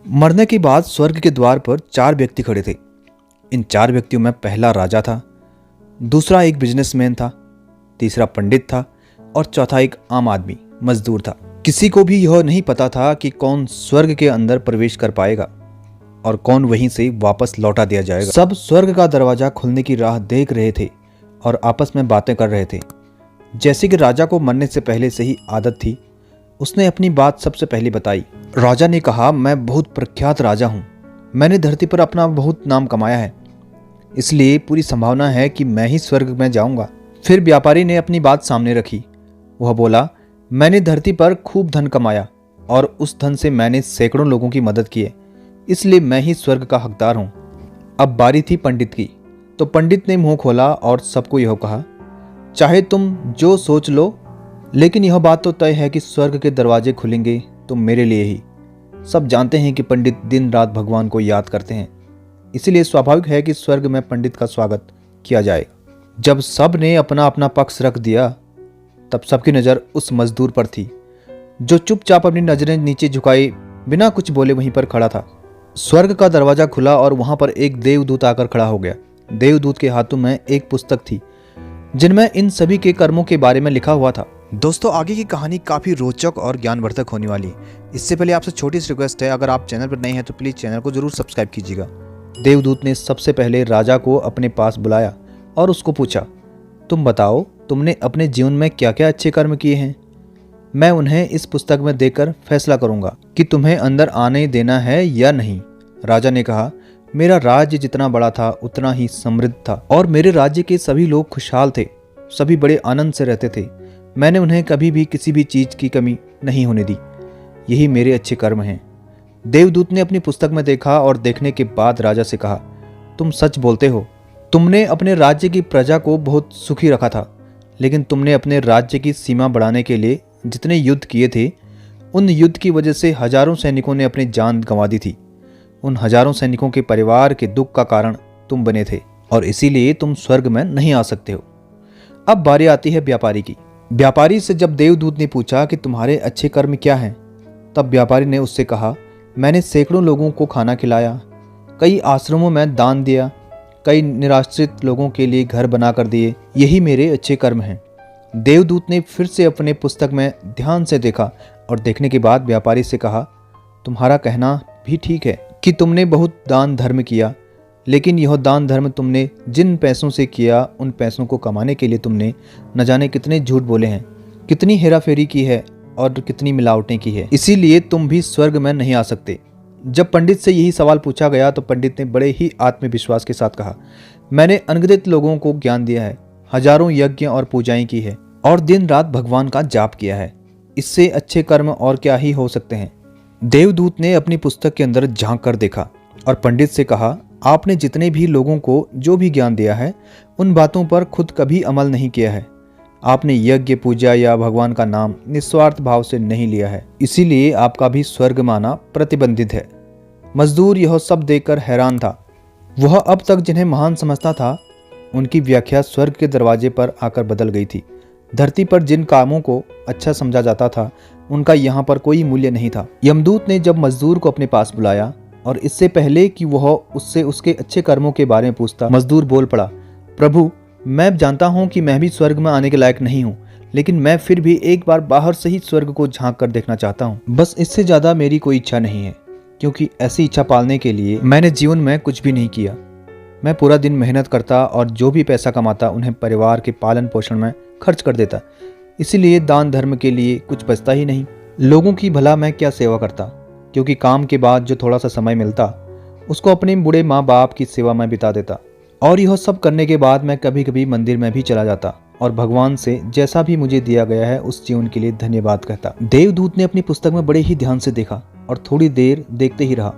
मरने के बाद स्वर्ग के द्वार पर 4 व्यक्ति खड़े थे। इन 4 व्यक्तियों में पहला राजा था, दूसरा एक बिजनेसमैन था, तीसरा पंडित था और चौथा एक आम आदमी मजदूर था। किसी को भी यह नहीं पता था कि कौन स्वर्ग के अंदर प्रवेश कर पाएगा और कौन वहीं से वापस लौटा दिया जाएगा। सब स्वर्ग का दरवाजा खुलने की राह देख रहे थे और आपस में बातें कर रहे थे। जैसे कि राजा को मरने से पहले से ही आदत थी, उसने अपनी बात सबसे पहले बताई। राजा ने कहा, मैं बहुत प्रख्यात राजा हूँ, मैंने धरती पर अपना बहुत नाम कमाया है, इसलिए पूरी संभावना है कि मैं ही स्वर्ग में जाऊंगा। फिर व्यापारी ने अपनी बात सामने रखी। वह बोला, मैंने धरती पर खूब धन कमाया और उस धन से मैंने सैकड़ों लोगों की मदद की है, इसलिए मैं ही स्वर्ग का हकदार हूँ। अब बारी थी पंडित की, तो पंडित ने मुंह खोला और सबको यह कहा, चाहे तुम जो सोच लो, लेकिन यह बात तो तय है कि स्वर्ग के दरवाजे खुलेंगे तो मेरे लिए ही। सब जानते हैं कि पंडित दिन रात भगवान को याद करते हैं, इसीलिए स्वाभाविक है कि स्वर्ग में पंडित का स्वागत किया जाएगा। जब सब ने अपना अपना पक्ष रख दिया, तब सबकी नज़र उस मजदूर पर थी जो चुपचाप अपनी नज़रें नीचे झुकाए बिना कुछ बोले वहीं पर खड़ा था। स्वर्ग का दरवाजा खुला और वहां पर एक देवदूत आकर खड़ा हो गया। देवदूत के हाथों में एक पुस्तक थी जिनमें इन सभी के कर्मों के बारे में लिखा हुआ था। दोस्तों, आगे की कहानी काफ़ी रोचक और ज्ञानवर्धक होने वाली है। इससे पहले आपसे छोटी सी रिक्वेस्ट है, अगर आप चैनल पर नए हैं तो प्लीज़ चैनल को जरूर सब्सक्राइब कीजिएगा। देवदूत ने सबसे पहले राजा को अपने पास बुलाया और उसको पूछा, तुम बताओ, तुमने अपने जीवन में क्या क्या अच्छे कर्म किए हैं? मैं उन्हें इस पुस्तक में देकर फैसला करूंगा कि तुम्हें अंदर आने देना है या नहीं। राजा ने कहा, मेरा राज्य जितना बड़ा था उतना ही समृद्ध था और मेरे राज्य के सभी लोग खुशहाल थे, सभी बड़े आनंद से रहते थे। मैंने उन्हें कभी भी किसी भी चीज़ की कमी नहीं होने दी। यही मेरे अच्छे कर्म हैं। देवदूत ने अपनी पुस्तक में देखा और देखने के बाद राजा से कहा, तुम सच बोलते हो। तुमने अपने राज्य की प्रजा को बहुत सुखी रखा था, लेकिन तुमने अपने राज्य की सीमा बढ़ाने के लिए जितने युद्ध किए थे, उन युद्ध की वजह से हजारों सैनिकों ने अपनी जान गंवा दी थी। उन हजारों सैनिकों के परिवार के दुख का कारण तुम बने थे और इसीलिए तुम स्वर्ग में नहीं आ सकते हो। अब बारी आती है व्यापारी की। व्यापारी से जब देवदूत ने पूछा कि तुम्हारे अच्छे कर्म क्या हैं, तब व्यापारी ने उससे कहा, मैंने सैकड़ों लोगों को खाना खिलाया, कई आश्रमों में दान दिया, कई निराश्रित लोगों के लिए घर बना कर दिए, यही मेरे अच्छे कर्म हैं। देवदूत ने फिर से अपने पुस्तक में ध्यान से देखा और देखने के बाद व्यापारी से कहा, तुम्हारा कहना भी ठीक है कि तुमने बहुत दान धर्म किया, लेकिन यह दान धर्म तुमने जिन पैसों से किया, उन पैसों को कमाने के लिए तुमने न जाने कितने झूठ बोले हैं, कितनी हेराफेरी की है और कितनी मिलावटें की है, इसीलिए तुम भी स्वर्ग में नहीं आ सकते। जब पंडित से यही सवाल पूछा गया तो पंडित ने बड़े ही आत्मविश्वास के साथ कहा, मैंने अनगिनत लोगों को ज्ञान दिया है, हजारों यज्ञ और पूजाएं की है और दिन रात भगवान का जाप किया है, इससे अच्छे कर्म और क्या ही हो सकते हैं। देवदूत ने अपनी पुस्तक के अंदर झांक कर देखा और पंडित से कहा, आपने जितने भी लोगों को जो भी ज्ञान दिया है, उन बातों पर खुद कभी अमल नहीं किया है। आपने यज्ञ पूजा या भगवान का नाम निस्वार्थ भाव से नहीं लिया है, इसीलिए आपका भी स्वर्ग माना प्रतिबंधित है। मजदूर यह सब देखकर हैरान था। वह अब तक जिन्हें महान समझता था, उनकी व्याख्या स्वर्ग के दरवाजे पर आकर बदल गई थी। धरती पर जिन कामों को अच्छा समझा जाता था, उनका यहाँ पर कोई मूल्य नहीं था। यमदूत ने जब मजदूर को अपने पास बुलाया और इससे पहले कि वह उससे उसके अच्छे कर्मों के बारे में पूछता, मजदूर बोल पड़ा, प्रभु, मैं जानता हूँ कि मैं भी स्वर्ग में आने के लायक नहीं हूँ, लेकिन मैं फिर भी एक बार बाहर से ही स्वर्ग को झांक कर देखना चाहता हूँ। बस इससे ज़्यादा मेरी कोई इच्छा नहीं है, क्योंकि ऐसी इच्छा पालने के लिए मैंने जीवन में कुछ भी नहीं किया। मैं पूरा दिन मेहनत करता और जो भी पैसा कमाता उन्हें परिवार के पालन पोषण में खर्च कर देता, इसीलिए दान धर्म के लिए कुछ बचता ही नहीं। लोगों की भला मैं क्या सेवा करता, क्योंकि काम के बाद जो थोड़ा सा समय मिलता उसको अपने बूढ़े माँ बाप की सेवा में बिता देता। और यह सब करने के बाद मैं कभी कभी मंदिर में भी चला जाता और भगवान से जैसा भी मुझे दिया गया है उस जीवन के लिए धन्यवाद कहता। देवदूत ने अपनी पुस्तक में बड़े ही ध्यान से देखा और थोड़ी देर देखते ही रहा।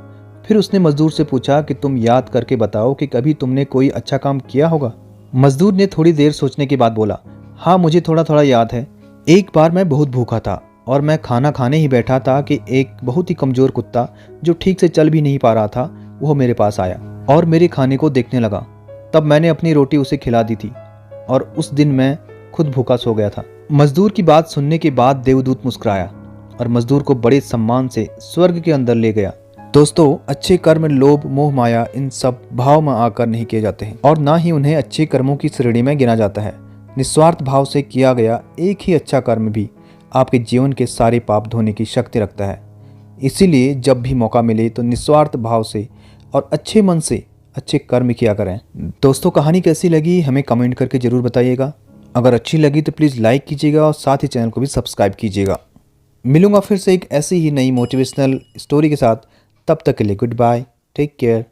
फिर उसने मजदूर से पूछा कि तुम याद करके बताओ कि कभी तुमने कोई अच्छा काम किया होगा। मजदूर ने थोड़ी देर सोचने के बाद बोला, हाँ, मुझे थोड़ा थोड़ा याद है। एक बार मैं बहुत भूखा था और मैं खाना खाने ही बैठा था कि एक बहुत ही कमजोर कुत्ता जो ठीक से चल भी नहीं पा रहा था, वो मेरे पास आया और मेरे खाने को देखने लगा। तब मैंने अपनी रोटी उसे खिला दी थी और उस दिन मैं खुद भूखा सो गया था। मजदूर की बात सुनने के बाद देवदूत मुस्कुराया और मजदूर को बड़े सम्मान से स्वर्ग के अंदर ले गया। दोस्तों, अच्छे कर्म लोभ मोह माया इन सब भाव में आकर नहीं किए जाते हैं और ना ही उन्हें अच्छे कर्मों की श्रेणी में गिना जाता है। निस्वार्थ भाव से किया गया एक ही अच्छा कर्म भी आपके जीवन के सारे पाप धोने की शक्ति रखता है। इसीलिए जब भी मौका मिले तो निस्वार्थ भाव से और अच्छे मन से अच्छे कर्म किया करें। दोस्तों, कहानी कैसी लगी हमें कमेंट करके ज़रूर बताइएगा। अगर अच्छी लगी तो प्लीज़ लाइक कीजिएगा और साथ ही चैनल को भी सब्सक्राइब कीजिएगा। मिलूंगा फिर से एक ऐसी ही नई मोटिवेशनल स्टोरी के साथ। तब तक के लिए गुड बाय, टेक केयर।